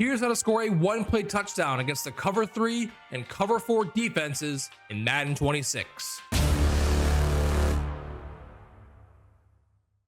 Here's how to score a one-play touchdown against the cover 3 and cover 4 defenses in Madden 26.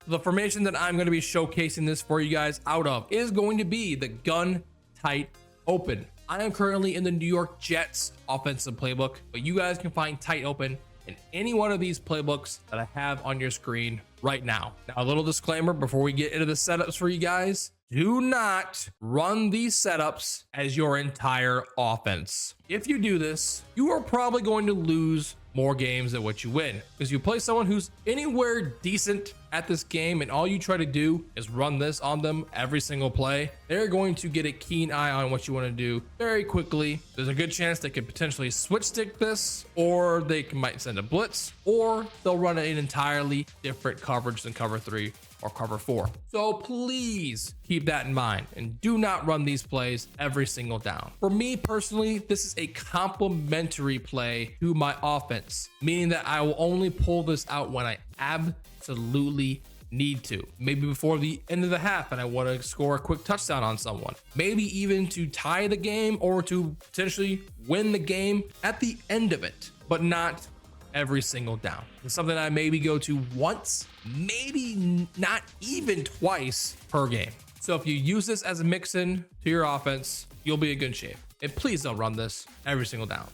The formation that I'm going to be showcasing this for you guys out of is going to be the gun tight open. I am currently in the New York Jets offensive playbook, but you guys can find tight open in any one of these playbooks that I have on your screen right now. Now, a little disclaimer before we get into the setups for you guys. Do not run these setups as your entire offense. If you do this, you are probably going to lose more games than what you win, because you play someone who's anywhere decent at this game and all you try to do is run this on them every single play. They're going to get a keen eye on what you want to do very quickly. There's a good chance they could potentially switch stick this, or they might send a blitz, or they'll run an entirely different coverage than cover 3 or cover 4. So please keep that in mind and do not run these plays every single down. For me personally, this is a complementary play to my offense, meaning that I will only pull this out when I absolutely need to. Maybe before the end of the half and I want to score a quick touchdown on someone. Maybe even to tie the game or to potentially win the game at the end of it, but not every single down. It's something I maybe go to once, maybe not even twice per game. So if you use this as a mix-in to your offense, you'll be in good shape. And please don't run this every single down.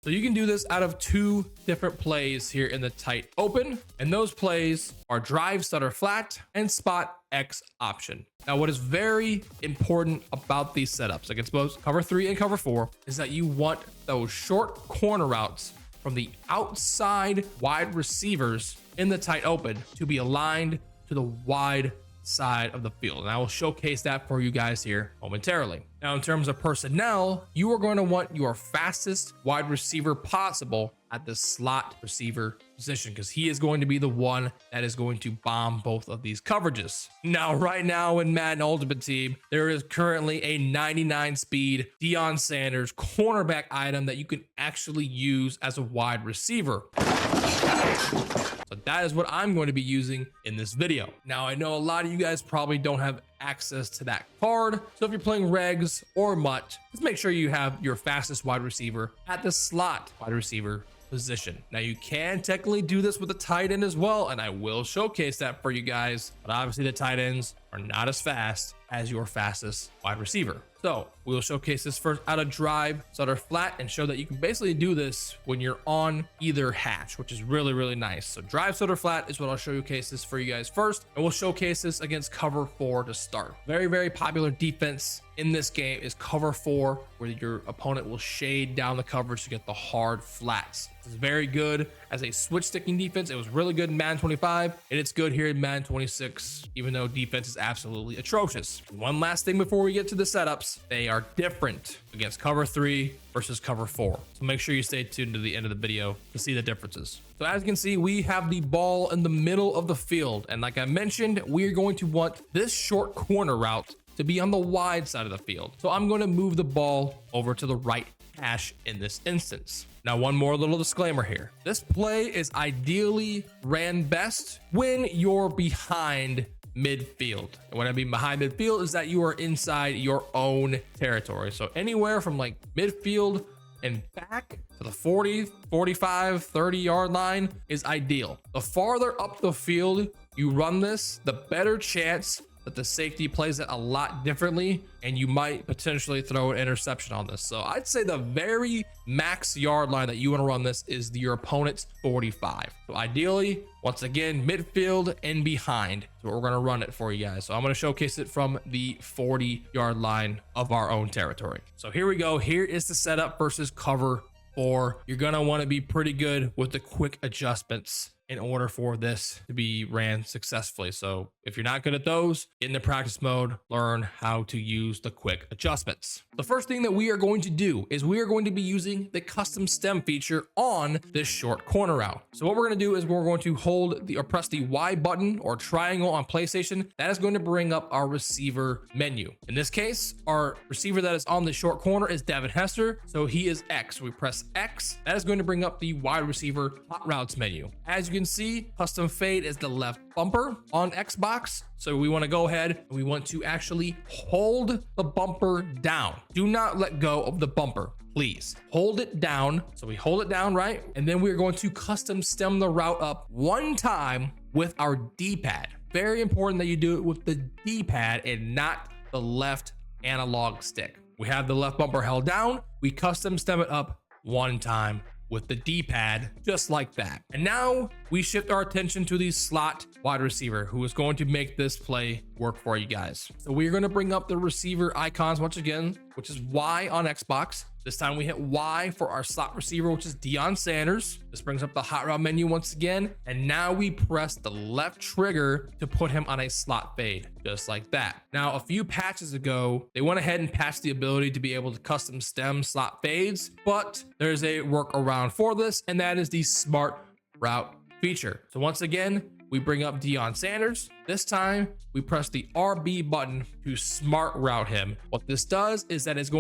So you can do this out of 2 different plays here in the tight open. And those plays are drive, stutter, flat, and spot X option. Now, what is very important about these setups against both cover 3 and cover 4 is that you want those short corner routes from the outside wide receivers in the tight open to be aligned to the wide side of the field. And I will showcase that for you guys here momentarily. Now, in terms of personnel, you are going to want your fastest wide receiver possible at the slot receiver position, because he is going to be the one that is going to bomb both of these coverages. Now, right now in Madden Ultimate Team, there is currently a 99 speed Deion Sanders cornerback item that you can actually use as a wide receiver. So that is what I'm going to be using in this video. Now, I know a lot of you guys probably don't have access to that card. So if you're playing regs or mutt, just make sure you have your fastest wide receiver at the slot wide receiver position. Now, you can technically do this with a tight end as well, and I will showcase that for you guys, but obviously the tight ends are not as fast as your fastest wide receiver. So we'll showcase this first out of drive, stutter, flat, and show that you can basically do this when you're on either hash, which is really, really nice. So drive, stutter, flat is what I'll showcase this for you guys first, and we'll showcase this against cover 4 to start. Very, very popular defense in this game is cover 4, where your opponent will shade down the coverage to get the hard flats. This is very good as a switch sticking defense. It was really good in Madden 25, and it's good here in Madden 26, even though defense is absolutely atrocious. One last thing before we get to the setups, they are different against cover 3 versus cover 4. So make sure you stay tuned to the end of the video to see the differences. So as you can see, we have the ball in the middle of the field. And like I mentioned, we're going to want this short corner route to be on the wide side of the field. So I'm going to move the ball over to the right hash in this instance. Now, one more little disclaimer here. This play is ideally ran best when you're behind midfield. And what I mean behind midfield is that you are inside your own territory. So anywhere from like midfield and back to the 40, 45, 30 yard line is ideal. The farther up the field you run this, the better chance that the safety plays it a lot differently, and you might potentially throw an interception on this. So I'd say the very max yard line that you want to run this is your opponent's 45. So ideally, once again, midfield and behind. So we're going to run it for you guys. So I'm going to showcase it from the 40 yard line of our own territory. So here we go. Here is the setup versus cover 4. You're going to want to be pretty good with the quick adjustments in order for this to be ran successfully. So if you're not good at those, get into practice mode, learn how to use the quick adjustments. The first thing that we are going to do is we are going to be using the custom stem feature on this short corner route. So what we're going to do is we're going to hold or press the Y button or triangle on PlayStation. That is going to bring up our receiver menu. In this case, our receiver that is on the short corner is Devin Hester. So he is X. We press X. That is going to bring up the wide receiver hot routes menu. As you can can see, custom fade is the left bumper on Xbox. So we want to go ahead and we want to actually hold the bumper down. Do not let go of the bumper. Please hold it down. So we hold it down, right? And then we're going to custom stem the route up one time with our D-pad. Very important that you do it with the D-pad and not the left analog stick. We have the left bumper held down. We custom stem it up one time with the D-pad, just like that. And now we shift our attention to the slot wide receiver, who is going to make this play work for you guys. So we're going to bring up the receiver icons once again, which is Y on Xbox. This time we hit Y for our slot receiver, which is Deion Sanders. This brings up the hot route menu once again. And now we press the left trigger to put him on a slot fade, just like that. Now, a few patches ago, they went ahead and patched the ability to be able to custom stem slot fades, but there's a workaround for this, and that is the smart route feature. So once again, we bring up Deion Sanders. This time we press the RB button to smart route him. What this does is that it is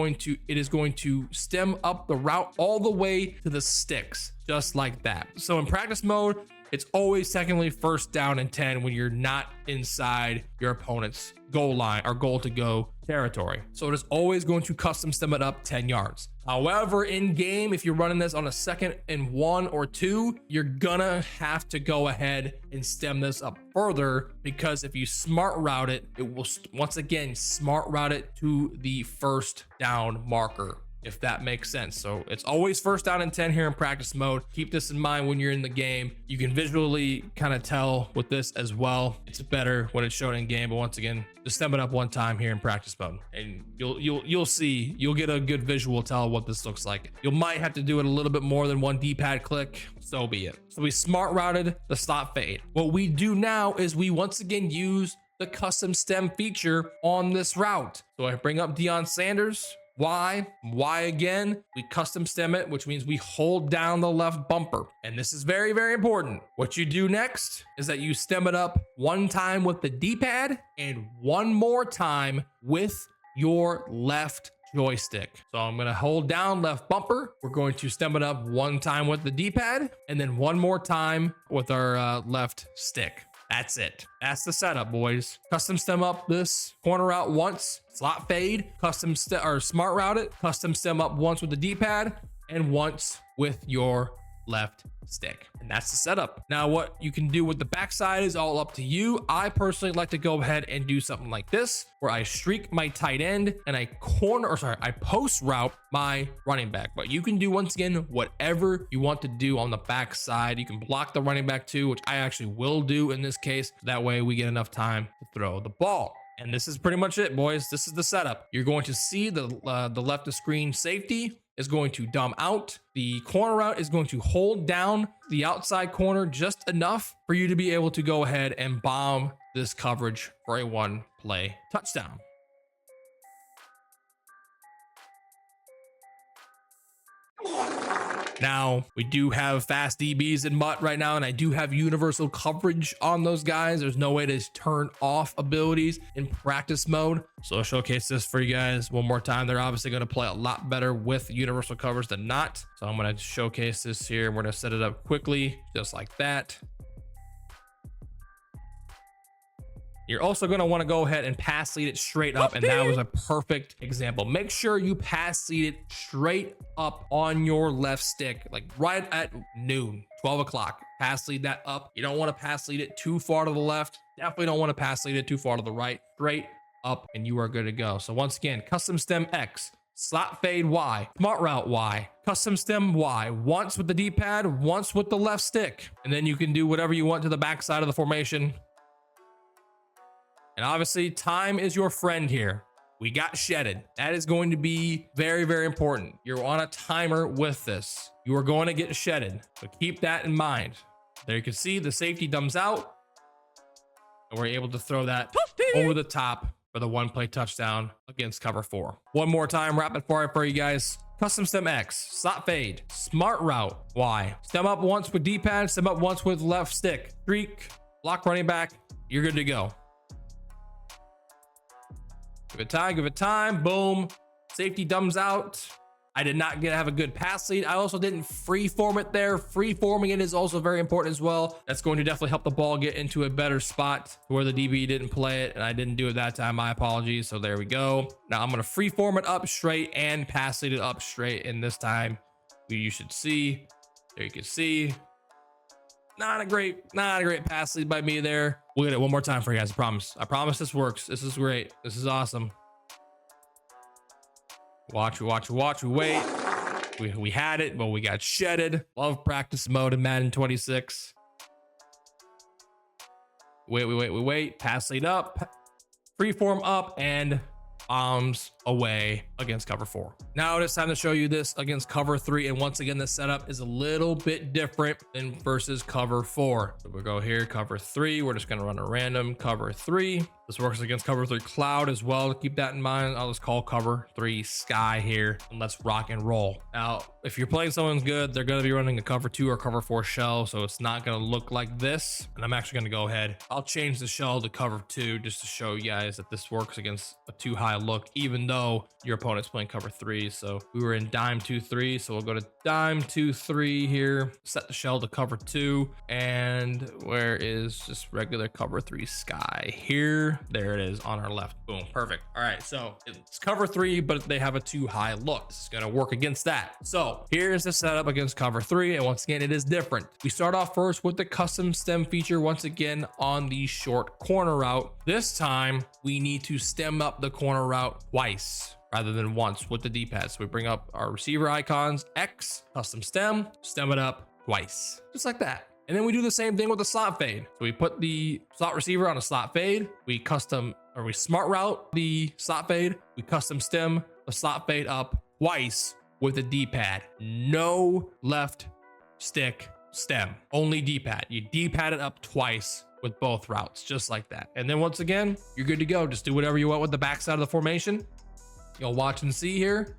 going to stem up the route all the way to the sticks, just like that. So in practice mode, it's always technically first down and 10 when you're not inside your opponent's goal line or goal to go territory. So it is always going to custom stem it up 10 yards. However, in game, if you're running this on a 2nd and 1 or 2, you're gonna have to go ahead and stem this up further, because if you smart route it, it will once again smart route it to the first down marker, if that makes sense. So it's always first down and 10 here in practice mode. Keep this in mind when you're in the game. You can visually kind of tell with this as well. It's better when it's shown in game, but once again, just stem it up one time here in practice mode, and you'll see, you'll get a good visual tell what this looks like. You might have to do it a little bit more than one D-pad click, so be it. So we smart routed the slot fade. What we do now is we once again use the custom stem feature on this route. So I bring up Deion Sanders, Y again, we custom stem it, which means we hold down the left bumper. And this is very, very important. What you do next is that you stem it up one time with the D-pad and one more time with your left joystick. So I'm going to hold down left bumper. We're going to stem it up one time with the D-pad and then one more time with our left stick. That's it. That's the setup, boys. Custom stem up this corner route once, slot fade, smart route it, custom stem up once with the D-pad and once with your left stick. And that's the setup. Now, what you can do with the backside is all up to you. I personally like to go ahead and do something like this, where I streak my tight end and I post route my running back. But you can do, once again, whatever you want to do on the backside. You can block the running back too, which I actually will do in this case. That way we get enough time to throw the ball. And this is pretty much it, boys. This is the setup. You're going to see the left of screen safety is going to dumb out. The corner route is going to hold down the outside corner just enough for you to be able to go ahead and bomb this coverage for a 1-play touchdown. Now, we do have fast DBs in MUT right now, and I do have universal coverage on those guys. There's no way to turn off abilities in practice mode. So I'll showcase this for you guys one more time. They're obviously going to play a lot better with universal coverage than not. So I'm going to showcase this here. We're going to set it up quickly, just like that. You're also going to want to go ahead and pass lead it straight up, and that was a perfect example. Make sure you pass lead it straight up on your left stick, like right at noon, 12 o'clock. Pass lead that up. You don't want to pass lead it too far to the left. Definitely don't want to pass lead it too far to the right. Straight up, and you are good to go. So once again, custom stem X, slot fade Y, smart route Y, custom stem Y, once with the D-pad, once with the left stick. And then you can do whatever you want to the backside of the formation. And obviously, time is your friend here. We got shedded. That is going to be very, very important. You're on a timer with this. You are going to get shedded. So keep that in mind. There you can see the safety dumbs out. And we're able to throw that over the top for the 1-play touchdown against cover 4. One more time, rapid fire for you guys. Custom stem X, slot fade, smart route Y. Stem up once with D-pad, stem up once with left stick. Streak, block running back. You're good to go. Give it time, boom. Safety dumbs out. I did not have a good pass lead. I also didn't free form it there. Free forming it is also very important as well. That's going to definitely help the ball get into a better spot where the DB didn't play it, and I didn't do it that time. My apologies. So there we go. Now I'm going to free form it up straight and pass lead it up straight. And this time you should see, there you can see, not a great pass lead by me there. We'll get it one more time for you guys. I promise this works. This is great. This is awesome. Watch, we wait. We had it, but we got shedded. Love practice mode in Madden 26. Wait. Pass lead up, freeform up, and bombs away against cover 4. Now it's time to show you this against cover 3. And once again, the setup is a little bit different than versus cover 4. So we'll go here, cover 3. We're just going to run a random cover 3. This works against cover 3 cloud as well. Keep that in mind. I'll just call cover 3 sky here, and let's rock and roll. Now, if you're playing someone's good, they're going to be running a cover 2 or cover 4 shell. So it's not going to look like this. And I'm actually going to go ahead. I'll change the shell to cover 2 just to show you guys that this works against a too high look, even though your opponent's playing cover 3. So we were in dime 2-3. So we'll go to dime 2-3 here, set the shell to cover 2. And where is just regular cover 3 sky here? There it is on our left. Boom, perfect. All right, so it's cover 3, but they have a too high look. This is gonna work against that. So here's the setup against cover 3, and once again, it is different. We start off first with the custom stem feature, once again on the short corner route. This time, we need to stem up the corner route twice rather than once with the D-pad. So we bring up our receiver icons, X, custom stem it up twice, just like that. And then we do the same thing with the slot fade. So we put the slot receiver on a slot fade. We smart route the slot fade. We custom stem the slot fade up twice with the D-pad. No left stick stem, only D-pad. You D-pad it up twice with both routes, just like that. And then once again, you're good to go. Just do whatever you want with the backside of the formation. You'll watch and see here.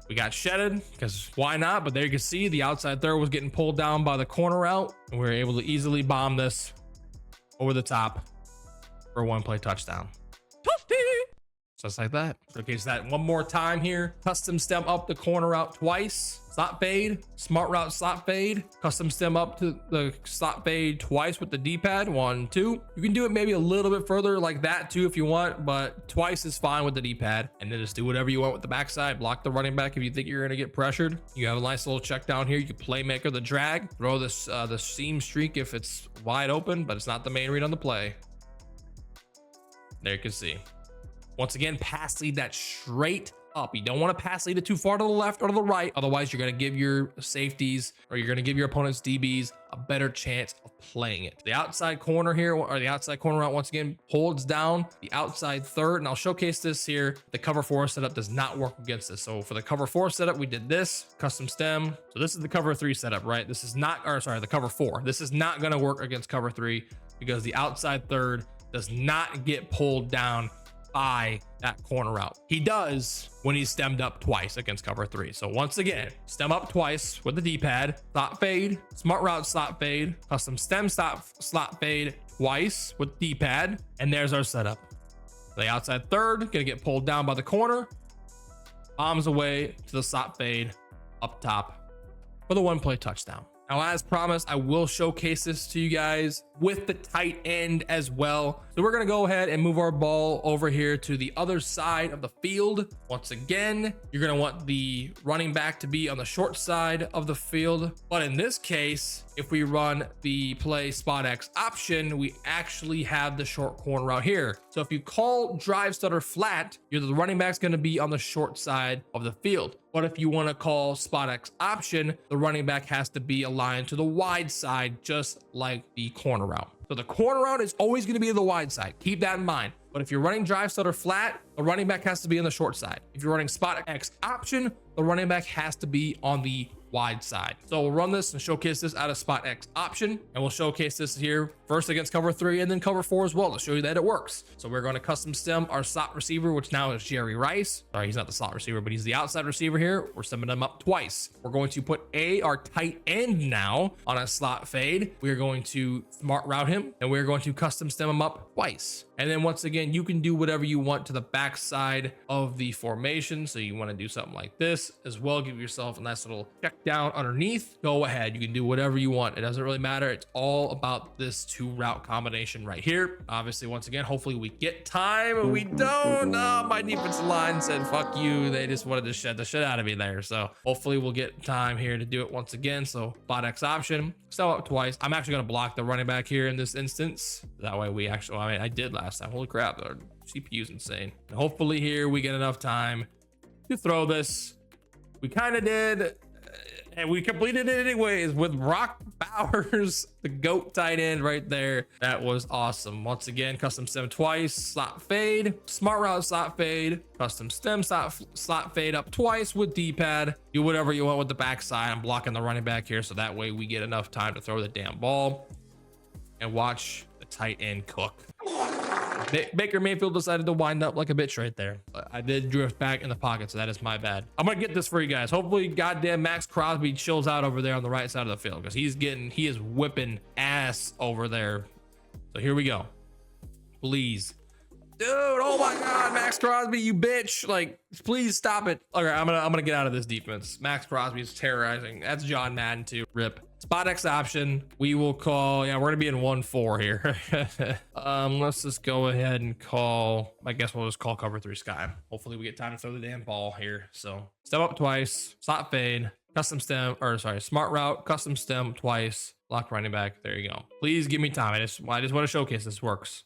We got shedded because why not? But there you can see the outside third was getting pulled down by the corner route, and we were able to easily bomb this over the top for a 1-play touchdown. Just like that. Showcase that one more time here. Custom stem up the corner route twice. Slot fade, smart route slot fade. Custom stem up to the slot fade twice with the D-pad. 1, 2. You can do it maybe a little bit further like that too if you want, but twice is fine with the D-pad. And then just do whatever you want with the backside. Block the running back if you think you're gonna get pressured. You have a nice little check down here. You can playmaker the drag. Throw this the seam streak if it's wide open, but it's not the main read on the play. There you can see. Once again, pass lead that straight up. You don't want to pass lead it too far to the left or to the right. Otherwise, you're going to give your safeties or you're going to give your opponent's DBs a better chance of playing it. The outside corner here, or the outside corner route, once again, holds down the outside third. And I'll showcase this here. The cover 4 setup does not work against this. So for the cover 4 setup, we did this custom stem. So this is the cover 3 setup, right? This is not, or sorry, the cover 4. This is not going to work against cover 3 because the outside third does not get pulled down by that corner route. He does when he's stemmed up twice against cover 3. So once again, stem up twice with the D-pad, slot fade, smart route slot fade, custom stem slot fade twice with D-pad, and there's our setup. The outside third gonna get pulled down by the corner, bombs away to the slot fade up top for the 1-play touchdown. Now, as promised, I will showcase this to you guys with the tight end as well. So we're going to go ahead and move our ball over here to the other side of the field. Once again, you're going to want the running back to be on the short side of the field. But in this case, if we run the play spot X option, we actually have the short corner route here. So if you call drive stutter flat, the running back's going to be on the short side of the field. But if you want to call spot X option, the running back has to be aligned to the wide side, just like the corner route. So the corner route is always going to be the wide side. Keep that in mind. But if you're running drive stutter flat, the running back has to be on the short side. If you're running spot X option, the running back has to be on the wide side. So we'll run this and showcase this out of spot X option, and we'll showcase this here first against cover 3 and then cover 4 as well to show you that it works. So we're going to custom stem our slot receiver, which now is Jerry Rice. Sorry, he's not the slot receiver, but he's the outside receiver here. We're stemming him up twice. We're going to put our tight end now on a slot fade. We are going to smart route him, and we're going to custom stem him up twice. And then once again, you can do whatever you want to the backside of the formation. So you want to do something like this as well. Give yourself a nice little check down underneath. Go ahead. You can do whatever you want. It doesn't really matter. It's all about this 2 route combination right here. Obviously, once again, hopefully we get time. We don't. My defensive line said, fuck you. They just wanted to shed the shit out of me there. So hopefully we'll get time here to do it once again. So spot X option, step up twice. I'm actually going to block the running back here in this instance. That way we actually, I mean, I did last time. Holy crap, our CPU's insane. And hopefully here we get enough time to throw this. We kind of did, and we completed it anyways with Brock Bowers, the GOAT tight end right there. That was awesome. Once again, custom stem twice, slot fade, smart route slot fade, custom stem slot fade up twice with D-pad. Do whatever you want with the backside. I'm blocking the running back here so that way we get enough time to throw the damn ball. And watch the tight end cook. Baker Mayfield decided to wind up like a bitch right there, but I did drift back in the pocket, so that is my bad. I'm gonna get this for you guys. Hopefully goddamn Max Crosby chills out over there on the right side of the field, because he is whipping ass over there. So here we go. Please, dude, oh my god, Max Crosby, you bitch, like, please stop it. Okay, I'm gonna get out of this defense. Max Crosby is terrorizing. That's John Madden too. Rip. Spot X option. We will call, yeah, we're gonna be in 1-4 here. Let's just go ahead and call, I guess we'll just call cover 3 sky. Hopefully we get time to throw the damn ball here. So step up twice, slot fade, custom stem, or sorry, smart route, custom stem twice, lock running back. There you go. Please give me time. I just want to showcase this works.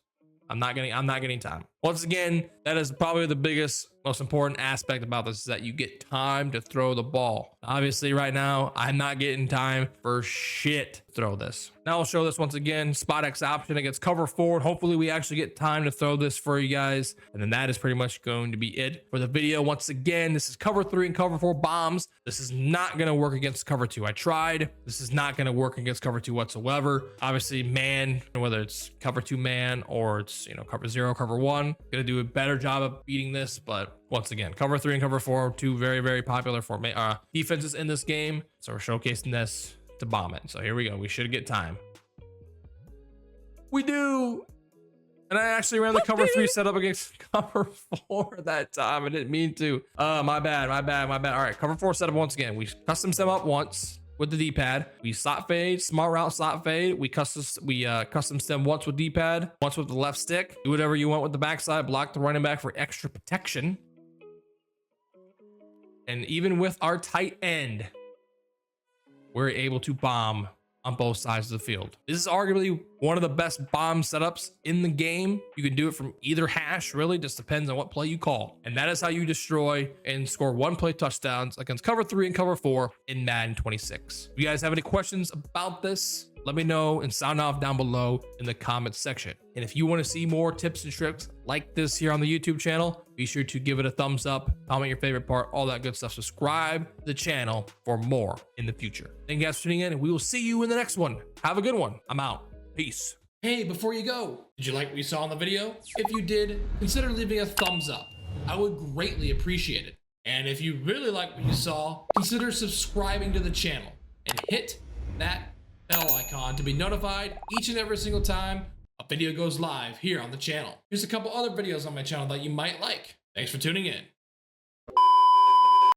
I'm not getting time. Once again, that is probably the biggest, most important aspect about this, is that you get time to throw the ball. Obviously right now, I'm not getting time for shit to throw this. Now I'll show this once again, spot X option against cover 4. Hopefully we actually get time to throw this for you guys. And then that is pretty much going to be it for the video. Once again, this is cover 3 and cover 4 bombs. This is not going to work against cover 2. I tried. This is not going to work against cover 2 whatsoever. Obviously man, whether it's cover 2 man or it's, you know, cover 0, cover 1, gonna do a better job of beating this. But once again, cover 3 and cover 4, 2 very, very popular defenses in this game. So we're showcasing this to bomb it. So here we go. We should get time. We do. And I actually ran the cover 3 setup against cover 4 that time. I didn't mean to. My bad. All right, cover 4 setup once again. We custom stem up once with the D-pad. We slot fade, smart route slot fade. We custom stem once with D-pad, once with the left stick. Do whatever you want with the backside. Block the running back for extra protection. And even with our tight end, we're able to bomb on both sides of the field. This is arguably one of the best bomb setups in the game. You can do it from either hash, really, just depends on what play you call. And that is how you destroy and score 1-play touchdowns against cover 3 and cover 4 in Madden 26. If you guys have any questions about this, let me know and sound off down below in the comments section. And if you want to see more tips and tricks like this here on the YouTube channel, be sure to give it a thumbs up, comment your favorite part, all that good stuff. Subscribe to the channel for more in the future. Thank you guys for tuning in, and we will see you in the next one. Have a good one. I'm out. Peace. Hey, before you go, did you like what you saw in the video? If you did, consider leaving a thumbs up. I would greatly appreciate it. And if you really like what you saw, consider subscribing to the channel and hit that bell icon to be notified each and every single time a video goes live here on the channel. Here's a couple other videos on my channel that you might like. Thanks for tuning in.